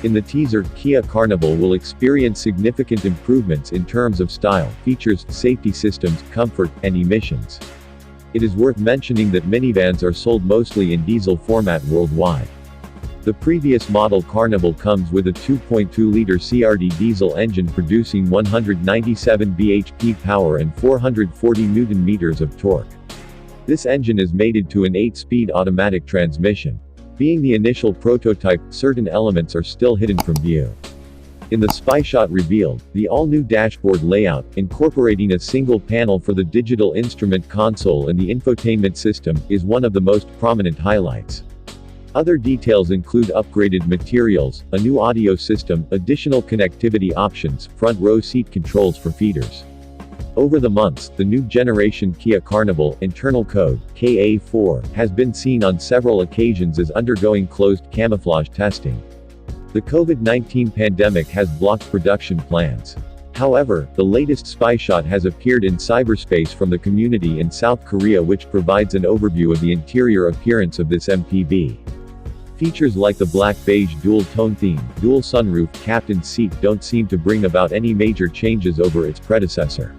In the teaser, Kia Carnival will experience significant improvements in terms of style, features, safety systems, comfort, and emissions. It is worth mentioning that minivans are sold mostly in diesel format worldwide. The previous model Carnival comes with a 2.2-liter CRD diesel engine producing 197 bhp power and 440 Nm of torque. This engine is mated to an 8-speed automatic transmission. Being the initial prototype, certain elements are still hidden from view. In the spy shot revealed, the all-new dashboard layout, incorporating a single panel for the digital instrument console and the infotainment system, is one of the most prominent highlights. Other details include upgraded materials, a new audio system, additional connectivity options, front row seat controls for feeders. Over the months, the new generation Kia Carnival, internal code, KA4, has been seen on several occasions as undergoing closed camouflage testing. The COVID-19 pandemic has blocked production plans. However, the latest spy shot has appeared in cyberspace from the community in South Korea, which provides an overview of the interior appearance of this MPV. Features like the black-beige dual-tone theme, dual sunroof, captain's seat don't seem to bring about any major changes over its predecessor.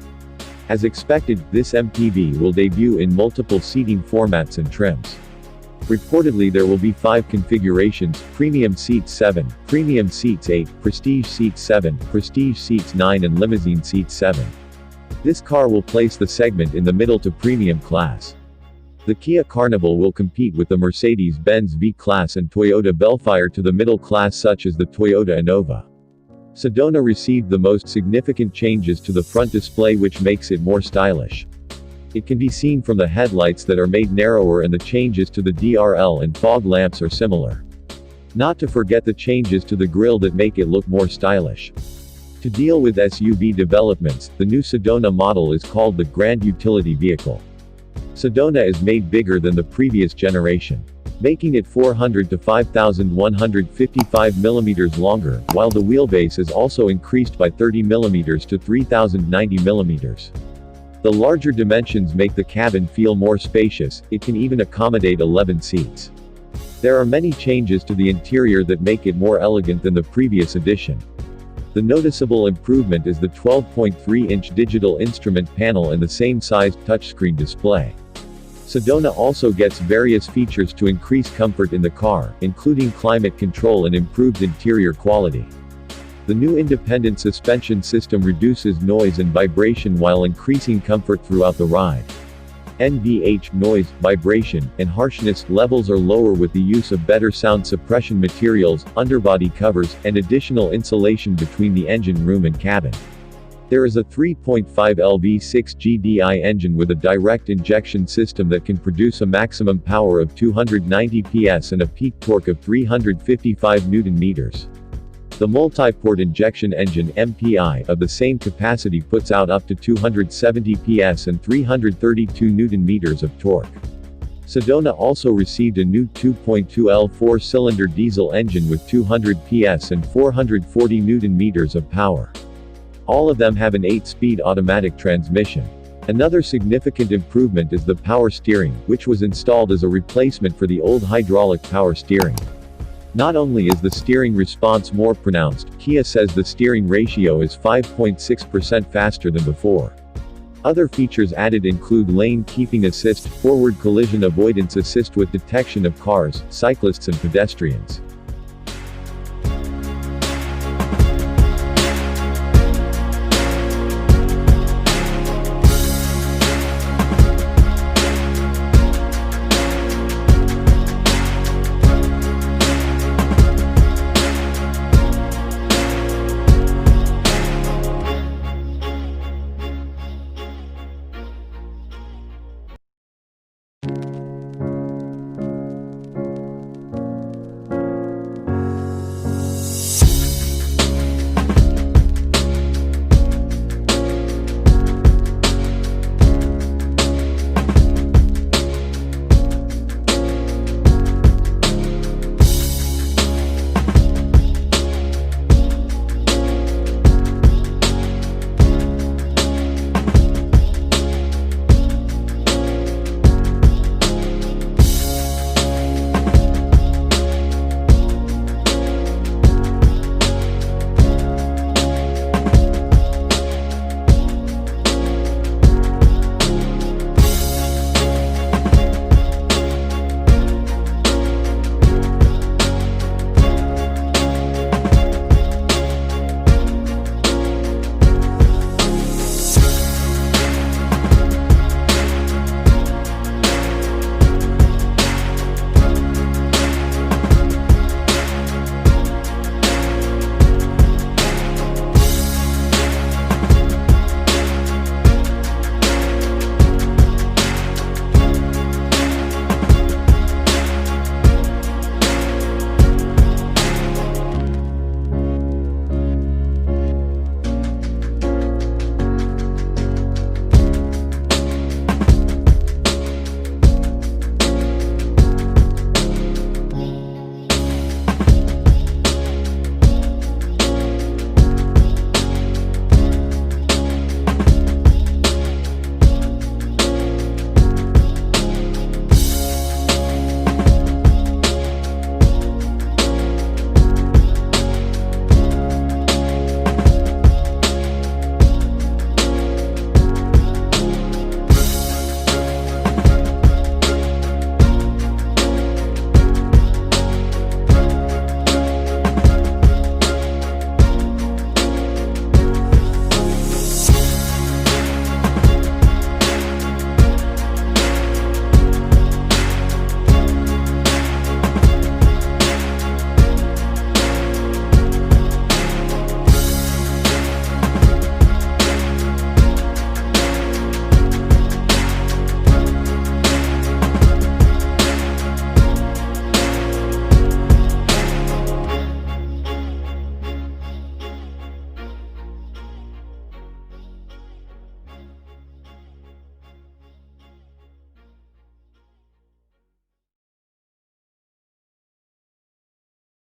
As expected, this MPV will debut in multiple seating formats and trims. Reportedly there will be 5 configurations: Premium Seats 7, Premium Seats 8, Prestige Seats 7, Prestige Seats 9 and Limousine Seats 7. This car will place the segment in the middle to premium class. The Kia Carnival will compete with the Mercedes-Benz V-Class and Toyota Belfire to the middle class, such as the Toyota Innova. Sedona received the most significant changes to the front display, which makes it more stylish. It can be seen from the headlights that are made narrower, and the changes to the DRL and fog lamps are similar. Not to forget the changes to the grille that make it look more stylish. To deal with SUV developments, the new Sedona model is called the Grand Utility Vehicle. Sedona is made bigger than the previous generation, making it 400 to 5,155 mm longer, while the wheelbase is also increased by 30 mm to 3,090 mm. The larger dimensions make the cabin feel more spacious. It can even accommodate 11 seats. There are many changes to the interior that make it more elegant than the previous edition. The noticeable improvement is the 12.3-inch digital instrument panel and the same-sized touchscreen display. Sedona also gets various features to increase comfort in the car, including climate control and improved interior quality. The new independent suspension system reduces noise and vibration while increasing comfort throughout the ride. NVH, noise, vibration, and harshness levels are lower with the use of better sound suppression materials, underbody covers, and additional insulation between the engine room and cabin. There is a 3.5L V6 GDI engine with a direct injection system that can produce a maximum power of 290 PS and a peak torque of 355 Nm. The multi-port injection engine (MPI) of the same capacity puts out up to 270 PS and 332 Nm of torque. Sedona also received a new 2.2L 4-cylinder diesel engine with 200 PS and 440 Nm of power. All of them have an 8-speed automatic transmission. Another significant improvement is the power steering, which was installed as a replacement for the old hydraulic power steering. Not only is the steering response more pronounced, Kia says the steering ratio is 5.6% faster than before. Other features added include lane keeping assist, forward collision avoidance assist with detection of cars, cyclists and pedestrians.